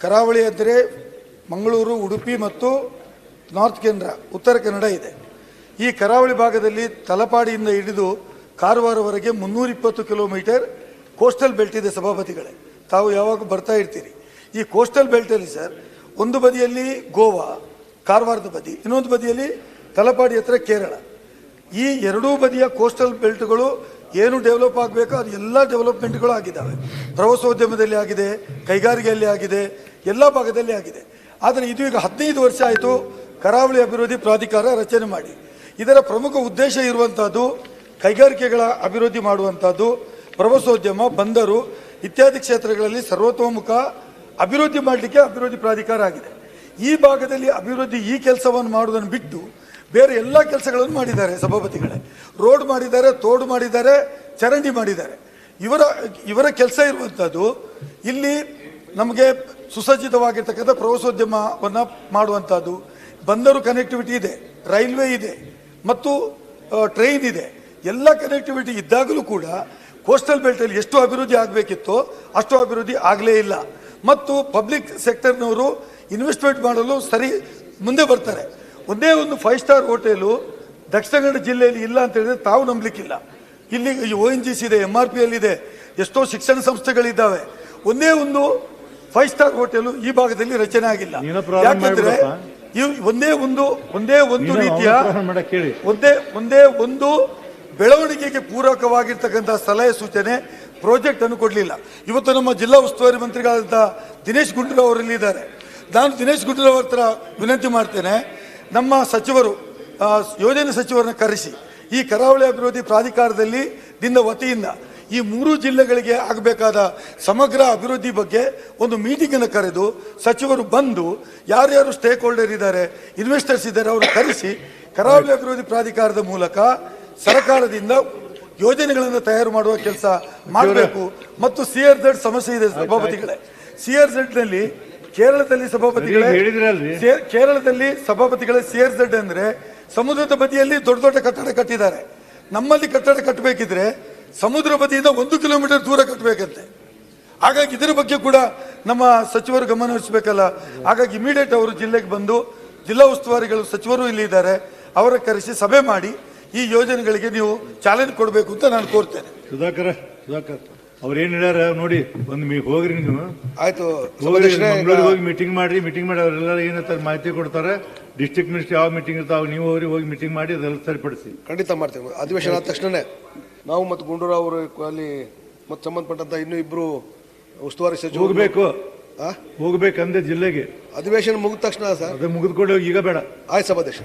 ಕರಾವಳಿ ಅಂದರೆ ಮಂಗಳೂರು, ಉಡುಪಿ ಮತ್ತು ನಾರ್ತ್ ಕೇಂದ್ರ, ಉತ್ತರ ಕನ್ನಡ ಇದೆ. ಈ ಕರಾವಳಿ ಭಾಗದಲ್ಲಿ ತಲಪಾಡಿಯಿಂದ ಹಿಡಿದು ಕಾರವಾರವರೆಗೆ 320 ಕಿಲೋಮೀಟರ್ ಕೋಸ್ಟಲ್ ಬೆಲ್ಟ್ ಇದೆ ಸಭಾಪತಿಗಳೇ. ತಾವು ಯಾವಾಗ ಬರ್ತಾ ಇರ್ತೀರಿ. ಈ ಕೋಸ್ಟಲ್ ಬೆಲ್ಟಲ್ಲಿ ಸರ್, ಒಂದು ಬದಿಯಲ್ಲಿ ಗೋವಾ ಕಾರವಾರದ ಬದಿ, ಇನ್ನೊಂದು ಬದಿಯಲ್ಲಿ ತಲಪಾಡಿ ಹತ್ರ ಕೇರಳ. ಈ ಎರಡೂ ಬದಿಯ ಕೋಸ್ಟಲ್ ಬೆಲ್ಟ್ಗಳು ಏನು ಡೆವಲಪ್ ಆಗಬೇಕೋ ಅದು ಎಲ್ಲ ಡೆವಲಪ್ಮೆಂಟ್ಗಳು ಆಗಿದ್ದಾವೆ. ಪ್ರವಾಸೋದ್ಯಮದಲ್ಲಿ ಆಗಿದೆ, ಕೈಗಾರಿಕೆಯಲ್ಲಿ ಆಗಿದೆ, ಎಲ್ಲ ಭಾಗದಲ್ಲಿ ಆಗಿದೆ. ಆದರೆ ಇದು ಈಗ 15 ವರ್ಷ ಆಯಿತು ಕರಾವಳಿ ಅಭಿವೃದ್ಧಿ ಪ್ರಾಧಿಕಾರ ರಚನೆ ಮಾಡಿ. ಇದರ ಪ್ರಮುಖ ಉದ್ದೇಶ ಇರುವಂಥದ್ದು ಕೈಗಾರಿಕೆಗಳ ಅಭಿವೃದ್ಧಿ ಮಾಡುವಂಥದ್ದು, ಪ್ರವಾಸೋದ್ಯಮ, ಬಂದರು ಇತ್ಯಾದಿ ಕ್ಷೇತ್ರಗಳಲ್ಲಿ ಸರ್ವತೋಮುಖ ಅಭಿವೃದ್ಧಿ ಮಾಡಲಿಕ್ಕೆ ಅಭಿವೃದ್ಧಿ ಪ್ರಾಧಿಕಾರ ಆಗಿದೆ. ಈ ಭಾಗದಲ್ಲಿ ಅಭಿವೃದ್ಧಿ ಈ ಕೆಲಸವನ್ನು ಮಾಡುವುದನ್ನು ಬಿಟ್ಟು ಬೇರೆ ಎಲ್ಲ ಕೆಲಸಗಳನ್ನು ಮಾಡಿದ್ದಾರೆ ಸಭಾಪತಿಗಳೇ. ರೋಡ್ ಮಾಡಿದ್ದಾರೆ, ತೋಡು ಮಾಡಿದ್ದಾರೆ, ಚರಂಡಿ ಮಾಡಿದ್ದಾರೆ. ಇವರ ಕೆಲಸ ಇರುವಂಥದ್ದು ಇಲ್ಲಿ ನಮಗೆ ಸುಸಜ್ಜಿತವಾಗಿರ್ತಕ್ಕಂಥ ಪ್ರವಾಸೋದ್ಯಮವನ್ನು ಮಾಡುವಂಥದ್ದು, ಬಂದರು ಕನೆಕ್ಟಿವಿಟಿ ಇದೆ, ರೈಲ್ವೆ ಇದೆ ಮತ್ತು ಟ್ರೈನ್ ಇದೆ. ಎಲ್ಲ ಕನೆಕ್ಟಿವಿಟಿ ಇದ್ದಾಗಲೂ ಕೂಡ ಕೋಸ್ಟಲ್ ಬೆಲ್ಟಲ್ಲಿ ಎಷ್ಟು ಅಭಿವೃದ್ಧಿ ಆಗಬೇಕಿತ್ತೋ ಅಷ್ಟು ಅಭಿವೃದ್ಧಿ ಆಗಲೇ ಇಲ್ಲ. ಮತ್ತು ಪಬ್ಲಿಕ್ ಸೆಕ್ಟರ್ನವರು ಇನ್ವೆಸ್ಟ್ಮೆಂಟ್ ಮಾಡಲು ಸರಿ ಮುಂದೆ ಬರ್ತಾರೆ. ಒಂದೇ ಒಂದು 5 ಸ್ಟಾರ್ ಹೋಟೆಲು ದಕ್ಷಿಣ ಕನ್ನಡ ಜಿಲ್ಲೆಯಲ್ಲಿ ಇಲ್ಲ ಅಂತ ಹೇಳಿದ್ರೆ ತಾವು ನಂಬಲಿಕ್ಕಿಲ್ಲ. ಇಲ್ಲಿ ONGC ಇದೆ, MRPL ಇದೆ, ಎಷ್ಟೋ ಶಿಕ್ಷಣ ಸಂಸ್ಥೆಗಳಿದ್ದಾವೆ. ಒಂದೇ ಒಂದು 5 ಸ್ಟಾರ್ ಹೋಟೆಲು ಈ ಭಾಗದಲ್ಲಿ ರಚನೆ ಆಗಿಲ್ಲ. ಯಾಕಂದ್ರೆ ಒಂದೇ ಒಂದು ರೀತಿಯ ಒಂದೇ ಒಂದು ಬೆಳವಣಿಗೆಗೆ ಪೂರಕವಾಗಿರ್ತಕ್ಕಂಥ ಸಲಹೆ ಸೂಚನೆ ಪ್ರಾಜೆಕ್ಟ್ ಅನ್ನು ಕೊಡಲಿಲ್ಲ. ಇವತ್ತು ನಮ್ಮ ಜಿಲ್ಲಾ ಉಸ್ತುವಾರಿ ಮಂತ್ರಿಗಳಾದಂಥ ದಿನೇಶ್ ಗುಂಡೂರಾವ್ ಅವರಲ್ಲಿ ಇದ್ದಾರೆ. ನಾನು ದಿನೇಶ್ ಗುಂಡೂರಾವ್ ಹತ್ರ ವಿನಂತಿ ಮಾಡ್ತೇನೆ, ನಮ್ಮ ಸಚಿವರು ಯೋಜನೆ ಸಚಿವರನ್ನ ಕರೆಸಿ ಈ ಕರಾವಳಿ ಅಭಿವೃದ್ಧಿ ಪ್ರಾಧಿಕಾರದಲ್ಲಿ ವತಿಯಿಂದ ಈ 3 ಜಿಲ್ಲೆಗಳಿಗೆ ಆಗಬೇಕಾದ ಸಮಗ್ರ ಅಭಿವೃದ್ಧಿ ಬಗ್ಗೆ ಒಂದು ಮೀಟಿಂಗನ್ನು ಕರೆದು ಸಚಿವರು ಬಂದು ಯಾರ್ಯಾರು ಸ್ಟೇಕ್ ಹೋಲ್ಡರ್ ಇದ್ದಾರೆ, ಇನ್ವೆಸ್ಟರ್ಸ್ ಇದ್ದಾರೆ, ಅವರು ಕರೆಸಿ ಕರಾವಳಿ ಅಭಿವೃದ್ಧಿ ಪ್ರಾಧಿಕಾರದ ಮೂಲಕ ಸರ್ಕಾರದಿಂದ ಯೋಜನೆಗಳನ್ನು ತಯಾರು ಮಾಡುವ ಕೆಲಸ ಮಾಡಬೇಕು. ಮತ್ತು CRZ ಸಮಸ್ಯೆ ಇದೆ ಸಭಾಪತಿಗಳೇ. CRZ ನಲ್ಲಿ ಕೇರಳದಲ್ಲಿ ಸಭಾಪತಿಗಳೇ CRZ ಅಂದ್ರೆ ಸಮುದ್ರದ ಬದಿಯಲ್ಲಿ ದೊಡ್ಡ ದೊಡ್ಡ ಕಟ್ಟಡ ಕಟ್ಟಿದ್ದಾರೆ. ನಮ್ಮಲ್ಲಿ ಕಟ್ಟಡ ಕಟ್ಟಬೇಕಿದ್ರೆ ಸಮುದ್ರ ಬದಿಯಿಂದ 1 ಕಿಲೋಮೀಟರ್ ದೂರ ಕಟ್ಟಬೇಕಂತೆ. ಹಾಗಾಗಿ ಇದರ ಬಗ್ಗೆ ಕೂಡ ನಮ್ಮ ಸಚಿವರು ಗಮನ ಹರಿಸಬೇಕಲ್ಲ. ಹಾಗಾಗಿ ಇಮಿಡಿಯೇಟ್ ಅವರು ಜಿಲ್ಲೆಗೆ ಬಂದು, ಜಿಲ್ಲಾ ಉಸ್ತುವಾರಿಗಳು ಸಚಿವರು ಇಲ್ಲಿ ಇದ್ದಾರೆ, ಅವರ ಕರೆಸಿ ಸಭೆ ಮಾಡಿ ಈ ಯೋಜನೆಗಳಿಗೆ ನೀವು ಚಾಲೆಂಜ್ ಕೊಡಬೇಕು ಅಂತ ನಾನು ಕೋರ್ತೇನೆ. ಸುಧಾಕರ್ ಅವ್ರು ಏನ್ ಹೇಳ್ಯಾರ ನೋಡಿ, ಹೋಗ್ರಿ ನೀವು. ಆಯ್ತು, ಹೋಗಿ ಮೀಟಿಂಗ್ ಮಾಡಿ ಅವರೆಲ್ಲ ಏನಂತಾರೆ ಮಾಹಿತಿ ಕೊಡ್ತಾರೆ. ಡಿಸ್ಟ್ರಿಕ್ಟ್ ಮಿನಿಸ್ಟರ್ ಯಾವ ಮೀಟಿಂಗ್ ಇರ್ತಾವೆ, ನೀವು ಹೋಗಿ ಮೀಟಿಂಗ್ ಮಾಡಿ ಅದೆಲ್ಲ ಸರಿಪಡಿಸಿ. ಖಂಡಿತ ಮಾಡ್ತೇವೆ. ಅಧಿವೇಶನ ಆದ ತಕ್ಷಣನೇ ನಾವು ಮತ್ತು ಗುಂಡೂರಾವ್ ಅವರು ಅಲ್ಲಿ ಮತ್ತು ಸಂಬಂಧಪಟ್ಟಂತ ಇನ್ನೂ ಇಬ್ರು ಉಸ್ತುವಾರಿ ಸಚಿವರು ಹೋಗ್ಬೇಕಂದ್ರೆ ಜಿಲ್ಲೆಗೆ ಅಧಿವೇಶನ ಮುಗಿದ ತಕ್ಷಣ ಸರ್, ಅದು ಮುಗಿದ್ಕೊಂಡು ಈಗ ಬೇಡ. ಆಯ್ತು ಸಭಾಧ್ಯಕ್ಷ.